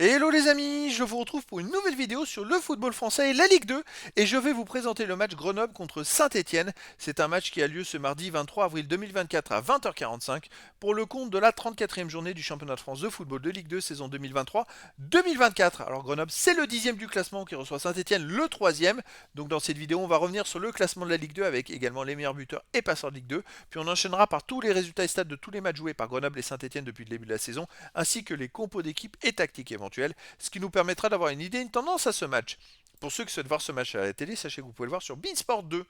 Hello les amis, je vous retrouve pour une nouvelle vidéo sur le football français et la Ligue 2 et je vais vous présenter le match Grenoble contre Saint-Étienne. C'est un match qui a lieu ce mardi 23 avril 2024 à 20h45 pour le compte de la 34e journée du championnat de France de football de Ligue 2 saison 2023-2024. Alors Grenoble c'est le 10e du classement qui reçoit Saint-Étienne le 3e. Donc dans cette vidéo on va revenir sur le classement de la Ligue 2 avec également les meilleurs buteurs et passeurs de Ligue 2. Puis on enchaînera par tous les résultats et stats de tous les matchs joués par Grenoble et Saint-Étienne depuis le début de la saison ainsi que les compos d'équipe et tactiques éventuelles, ce qui nous permettra d'avoir une idée, une tendance à ce match. Pour ceux qui souhaitent voir ce match à la télé, sachez que vous pouvez le voir sur Beansport 2.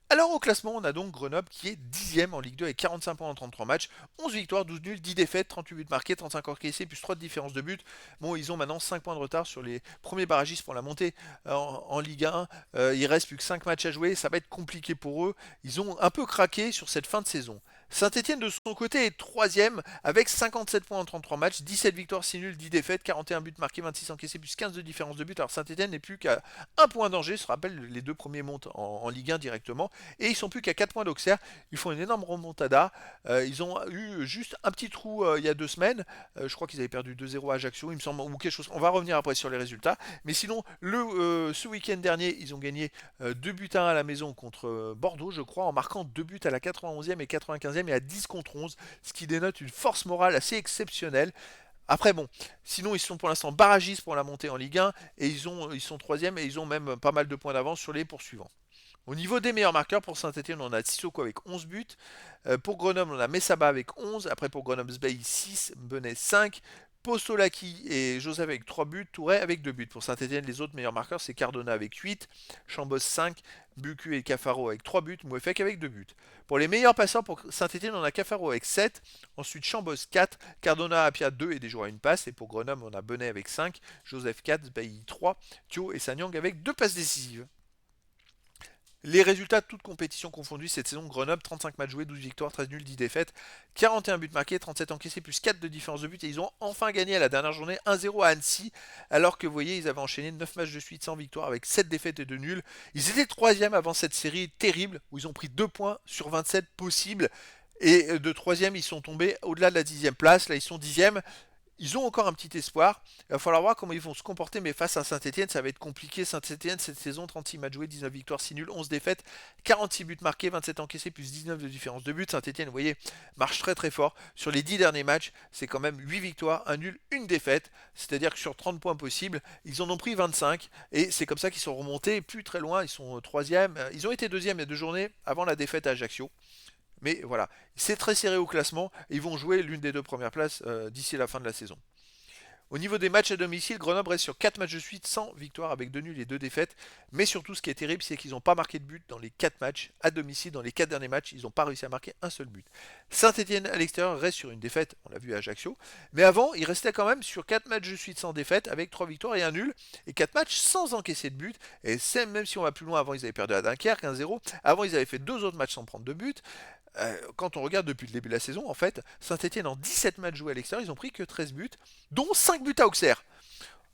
Alors au classement, on a donc Grenoble qui est 10ème en Ligue 2 avec 45 points en 33 matchs, 11 victoires, 12 nuls, 10 défaites, 38 buts marqués, 35 encaissés, plus 3 de différence de but. Bon, ils ont maintenant 5 points de retard sur les premiers barragistes pour la montée en Ligue 1. Il reste plus que 5 matchs à jouer, ça va être compliqué pour eux. Ils ont un peu craqué sur cette fin de saison. Saint-Etienne de son côté est 3ème avec 57 points en 33 matchs, 17 victoires, 6 nuls, 10 défaites, 41 buts marqués, 26 encaissés, plus 15 de différence de but. Alors Saint-Etienne n'est plus qu'à 1 point d'Angers, se rappelle les deux premiers montent en Ligue 1 directement, et ils sont plus qu'à 4 points d'Auxerre. Ils font une énorme remontada. Ils ont eu juste un petit trou il y a 2 semaines. Je crois qu'ils avaient perdu 2-0 à Ajaccio, il me semble, ou quelque chose. On va revenir après sur les résultats. Mais sinon, ce week-end dernier, ils ont gagné 2 buts à 1 à la maison contre Bordeaux, je crois, en marquant 2 buts à la 91e et 95e et à 10 contre 11, ce qui dénote une force morale assez exceptionnelle. Après bon, sinon ils sont pour l'instant barragistes pour la montée en Ligue 1 et ils sont troisième et ils ont même pas mal de points d'avance sur les poursuivants. Au niveau des meilleurs marqueurs, pour Saint-Etienne, on a Sissoko avec 11 buts. Pour Grenoble, on a Messaba avec 11. Après, pour Grenoble, Sbaï 6, Benet 5. Postolaki et Joseph avec 3 buts. Touré avec 2 buts. Pour Saint-Etienne, les autres meilleurs marqueurs, c'est Cardona avec 8. Chambos 5. Bucu et Cafaro avec 3 buts. Mouefek avec 2 buts. Pour les meilleurs passeurs, pour Saint-Etienne, on a Cafaro avec 7. Ensuite, Chambos 4. Cardona, Apia 2 et des joueurs à une passe. Et pour Grenoble, on a Benet avec 5. Joseph 4. Sbaï 3. Thio et Sanyang avec 2 passes décisives. Les résultats de toutes compétitions confondues cette saison, Grenoble, 35 matchs joués, 12 victoires, 13 nuls, 10 défaites, 41 buts marqués, 37 encaissés, plus 4 de différence de but. Et ils ont enfin gagné à la dernière journée 1-0 à Annecy, alors que vous voyez, ils avaient enchaîné 9 matchs de suite sans victoire avec 7 défaites et 2 nuls. Ils étaient 3e avant cette série terrible, où ils ont pris 2 points sur 27 possibles. Et de 3e, ils sont tombés au-delà de la 10e place. Là, ils sont 10e. Ils ont encore un petit espoir. Il va falloir voir comment ils vont se comporter, mais face à Saint-Etienne, ça va être compliqué. Saint-Etienne, cette saison, 36 matchs joués, 19 victoires, 6 nuls, 11 défaites, 46 buts marqués, 27 encaissés, plus 19 de différence de but. Saint-Etienne, vous voyez, marche très très fort. Sur les 10 derniers matchs, c'est quand même 8 victoires, 1 nul, 1 défaite. C'est-à-dire que sur 30 points possibles, ils en ont pris 25. Et c'est comme ça qu'ils sont remontés plus très loin. Ils sont 3e. Ils ont été 2e il y a 2 journées avant la défaite à Ajaccio. Mais voilà, c'est très serré au classement. Ils vont jouer l'une des 2 premières places d'ici la fin de la saison. Au niveau des matchs à domicile, Grenoble reste sur 4 matchs de suite sans victoire avec 2 nuls et 2 défaites. Mais surtout, ce qui est terrible, c'est qu'ils n'ont pas marqué de but dans les 4 matchs à domicile. Dans les 4 derniers matchs, ils n'ont pas réussi à marquer un seul but. Saint-Etienne à l'extérieur reste sur une défaite, on l'a vu à Ajaccio. Mais avant, ils restaient quand même sur 4 matchs de suite sans défaite avec 3 victoires et 1 nul. Et 4 matchs sans encaisser de but. Et même si on va plus loin, avant ils avaient perdu à Dunkerque 1-0. Avant ils avaient fait 2 autres matchs sans prendre de but. Quand on regarde depuis le début de la saison, en fait, Saint-Etienne en 17 matchs joués à l'extérieur, ils ont pris que 13 buts, dont 5 buts à Auxerre.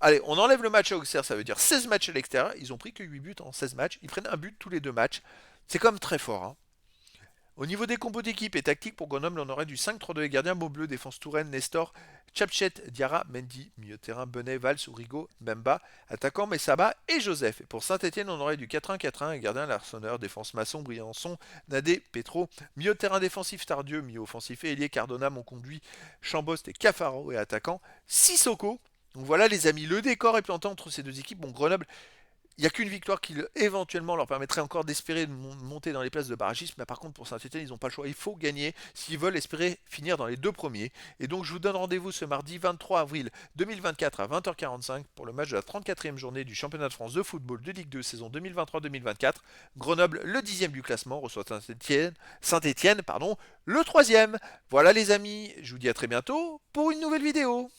Allez, on enlève le match à Auxerre, ça veut dire 16 matchs à l'extérieur, ils ont pris que 8 buts en 16 matchs, ils prennent un but tous les 2 matchs. C'est quand même très fort, hein. Au niveau des combos d'équipe et tactique pour Grenoble, on aurait du 5-3-2 et gardien, Maubleu, défense Touraine, Nestor, Chapchet, Diarra, Mendy, milieu de terrain, Benet, Valls, Origo, Mbemba, attaquant Messaba et Joseph. Et pour Saint-Etienne, on aurait du 4-1-4-1 et gardien Larsonneur, défense Masson, Briançon, Nadé, Petro, milieu de terrain défensif Tardieu, milieu offensif et Elie Cardona, Monconduit, Chambost et Cafaro et attaquant Sissoko. Donc voilà les amis, le décor est planté entre ces deux équipes. Bon, Grenoble, il n'y a qu'une victoire qui éventuellement leur permettrait encore d'espérer de monter dans les places de barragisme. Mais par contre, pour Saint-Etienne, ils n'ont pas le choix. Il faut gagner s'ils veulent espérer finir dans les 2 premiers. Et donc, je vous donne rendez-vous ce mardi 23 avril 2024 à 20h45 pour le match de la 34e journée du championnat de France de football de Ligue 2 saison 2023-2024. Grenoble, le 10e du classement, reçoit Saint-Etienne, le 3e. Voilà les amis, je vous dis à très bientôt pour une nouvelle vidéo.